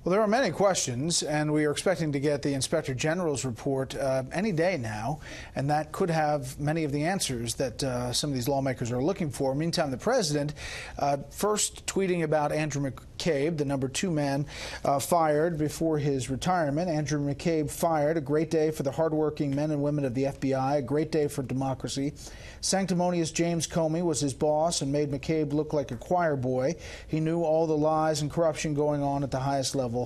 Well, there are many questions, and we are expecting to get the Inspector General's report any day now, and that could have many of the answers that some of these lawmakers are looking for. Meantime, the president first tweeting about Andrew McCabe, the #2 man fired before his retirement. Andrew McCabe fired. A great day for the hardworking men and women of the FBI, a great day for democracy. Sanctimonious James Comey was his boss and made McCabe look like a choir boy. He knew all the lies and corruption going on at the highest levels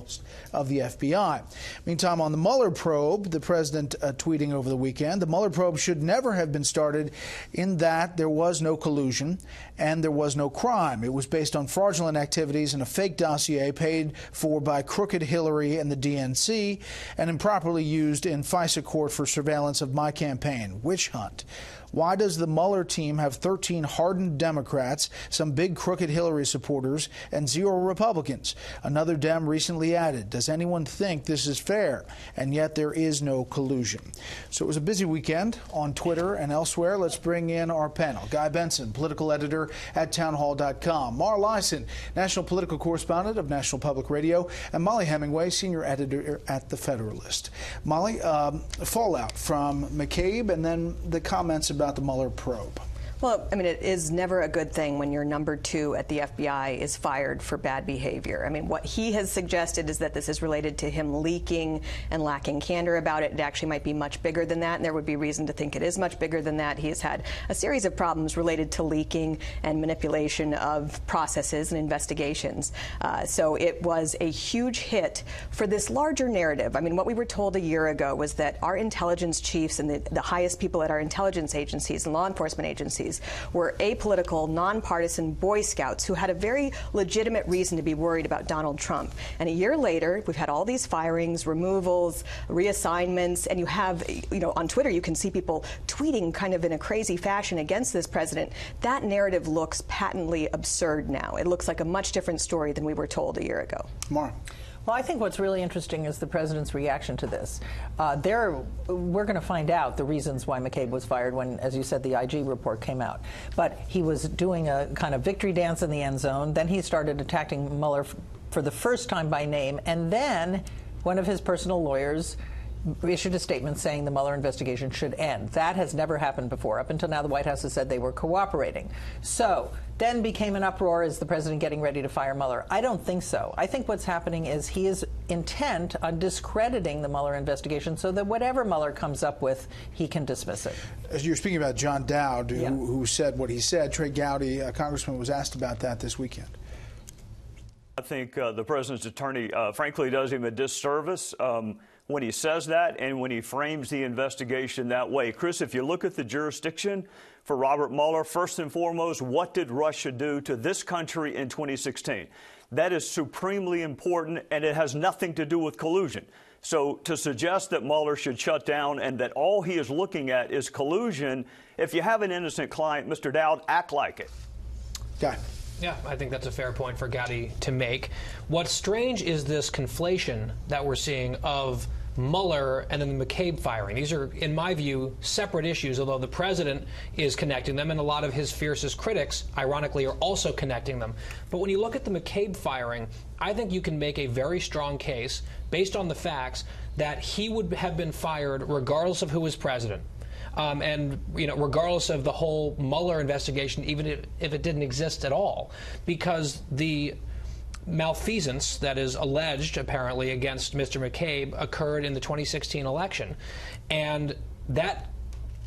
of the FBI. Meantime, on the Mueller probe, the president tweeting over the weekend, the Mueller probe should never have been started in that there was no collusion and there was no crime. It was based on fraudulent activities and a fake dossier paid for by crooked Hillary and the DNC and improperly used in FISA court for surveillance of my campaign. Witch hunt. Why does the Mueller team have 13 hardened Democrats, some big crooked Hillary supporters, and 0 Republicans? Another Dem recently added, does anyone think this is fair? And yet there is no collusion. So it was a busy weekend on Twitter and elsewhere. Let's bring in our panel. Guy Benson, political editor at townhall.com. Mara Lyson, national political correspondent of National Public Radio, and Molly Hemingway, senior editor at The Federalist. Molly, fallout from McCabe and then the comments about the Mueller probe. Well, I mean, it is never a good thing when your #2 at the FBI is fired for bad behavior. I mean, what he has suggested is that this is related to him leaking and lacking candor about it. It actually might be much bigger than that, and there would be reason to think it is much bigger than that. He has had a series of problems related to leaking and manipulation of processes and investigations. So it was a huge hit for this larger narrative. I mean, what we were told a year ago was that our intelligence chiefs and the highest people at our intelligence agencies and law enforcement agencies were apolitical, nonpartisan Boy Scouts who had a very legitimate reason to be worried about Donald Trump. And a year later, we've had all these firings, removals, reassignments, and you have, on Twitter, you can see people tweeting kind of in a crazy fashion against this president. That narrative looks patently absurd now. It looks like a much different story than we were told a year ago. Mara. Well, I think what's really interesting is the president's reaction to this. We're going to find out the reasons why McCabe was fired when, as you said, the IG report came out. But he was doing a kind of victory dance in the end zone. Then he started attacking Mueller for the first time by name. And then one of his personal lawyers issued a statement saying the Mueller investigation should end. That has never happened before. Up until now, the White House has said they were cooperating. So then became an uproar. Is the president getting ready to fire Mueller? I don't think so. I think what's happening is he is intent on discrediting the Mueller investigation so that whatever Mueller comes up with, he can dismiss it. As you're speaking about John Dowd, who said what he said, Trey Gowdy, a congressman, was asked about that this weekend. I think the president's attorney, frankly, does him a disservice when he says that and when he frames the investigation that way. Chris, if you look at the jurisdiction for Robert Mueller, first and foremost, what did Russia do to this country in 2016? That is supremely important, and it has nothing to do with collusion. So to suggest that Mueller should shut down and that all he is looking at is collusion, if you have an innocent client, Mr. Dowd, act like it. Guy. Yeah, I think that's a fair point for Gowdy to make. What's strange is this conflation that we're seeing of Mueller and then the McCabe firing. These are, in my view, separate issues, although the president is connecting them, and a lot of his fiercest critics, ironically, are also connecting them. But when you look at the McCabe firing, I think you can make a very strong case, based on the facts, that he would have been fired regardless of who was president. And regardless of the whole Mueller investigation, even if it didn't exist at all, because the malfeasance that is alleged, apparently, against Mr. McCabe occurred in the 2016 election. And that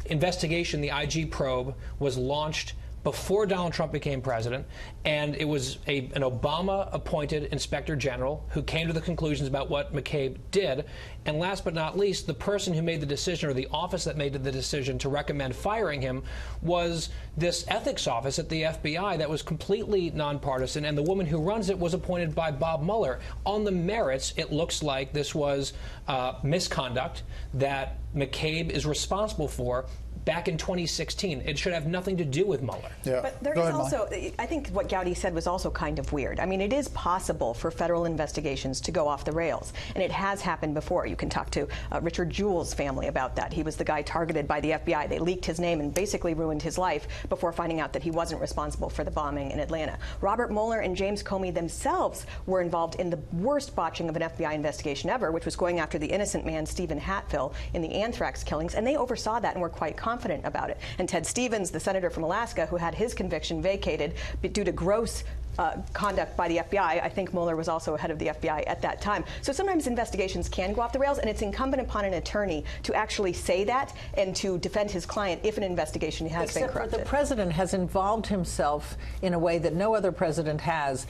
investigation, the IG probe, was launched before Donald Trump became president, and it was an Obama-appointed inspector general who came to the conclusions about what McCabe did. And last but not least, the person who made the decision, or the office that made the decision to recommend firing him, was this ethics office at the FBI that was completely nonpartisan, and the woman who runs it was appointed by Bob Mueller. On the merits, it looks like this was misconduct that McCabe is responsible for. back in 2016. It should have nothing to do with Mueller. Yeah. But there is also, I think what Gowdy said was also kind of weird. I mean, it is possible for federal investigations to go off the rails, and it has happened before. You can talk to Richard Jewell's family about that. He was the guy targeted by the FBI. They leaked his name and basically ruined his life before finding out that he wasn't responsible for the bombing in Atlanta. Robert Mueller and James Comey themselves were involved in the worst botching of an FBI investigation ever, which was going after the innocent man Stephen Hatfill in the anthrax killings, and they oversaw that and were quite confident about it. And Ted Stevens, the senator from Alaska, who had his conviction vacated due to gross conduct by the FBI. I think Mueller was also head of the FBI at that time. So sometimes investigations can go off the rails, and it's incumbent upon an attorney to actually say that and to defend his client if an investigation has been corrupted. Except the president has involved himself in a way that no other president has,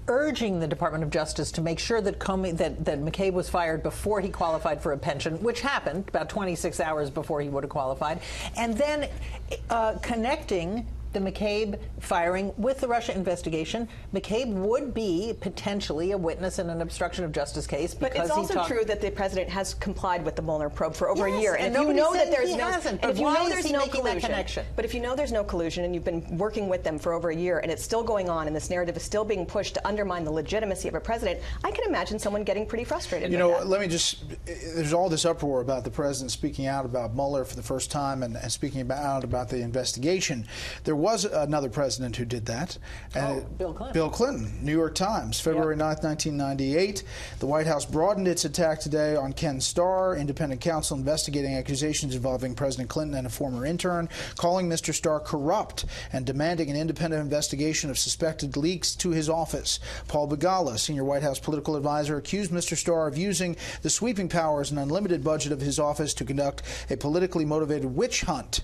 urging the Department of Justice to make sure that McCabe was fired before he qualified for a pension, which happened about 26 hours before he would have qualified, and then connecting the McCabe firing with the Russia investigation. McCabe would be potentially a witness in an obstruction of justice case. But it's also true that the president has complied with the Mueller probe for over a year, and if you know that there's no collusion, but if you know there's no collusion and you've been working with them for over a year and it's still going on and this narrative is still being pushed to undermine the legitimacy of a president, I can imagine someone getting pretty frustrated. You know, let me just, there's all this uproar about the president speaking out about Mueller for the first time and speaking out about the investigation. There was another president who did that. Bill Clinton. Bill Clinton, New York Times, February 9th, 1998. The White House broadened its attack today on Ken Starr, independent counsel investigating accusations involving President Clinton and a former intern, calling Mr. Starr corrupt and demanding an independent investigation of suspected leaks to his office. Paul Begala, senior White House political advisor, accused Mr. Starr of using the sweeping powers and unlimited budget of his office to conduct a politically motivated witch hunt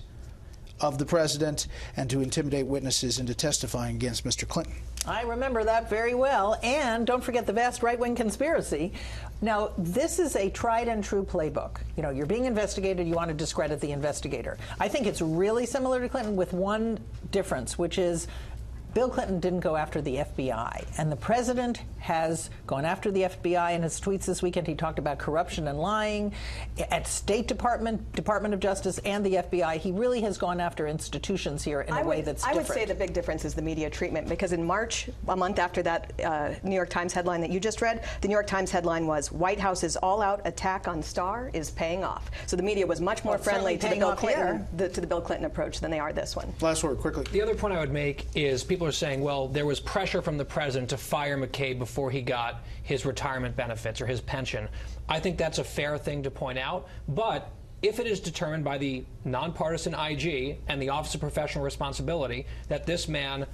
of the president and to intimidate witnesses into testifying against Mr. Clinton. I remember that very well. And don't forget the vast right-wing conspiracy. Now, this is a tried and true playbook. You know, you're being investigated, you want to discredit the investigator. I think it's really similar to Clinton with one difference, which is Bill Clinton didn't go after the FBI, and the president has gone after the FBI. In his tweets this weekend, he talked about corruption and lying at State Department, Department of Justice, and the FBI. He really has gone after institutions here in a way that's different. I would say the big difference is the media treatment, because in March, a month after that New York Times headline that you just read, the New York Times headline was, White House's all-out attack on Starr is paying off. So the media was much more friendly to the Bill Clinton approach than they are this one. Last word, quickly. The other point I would make is people are saying, well, there was pressure from the president to fire McCabe before he got his retirement benefits or his pension. I think that's a fair thing to point out, but if it is determined by the nonpartisan IG and the Office of Professional Responsibility that this man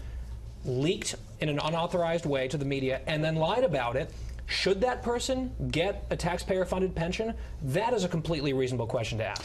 leaked in an unauthorized way to the media and then lied about it, should that person get a taxpayer-funded pension? That is a completely reasonable question to ask.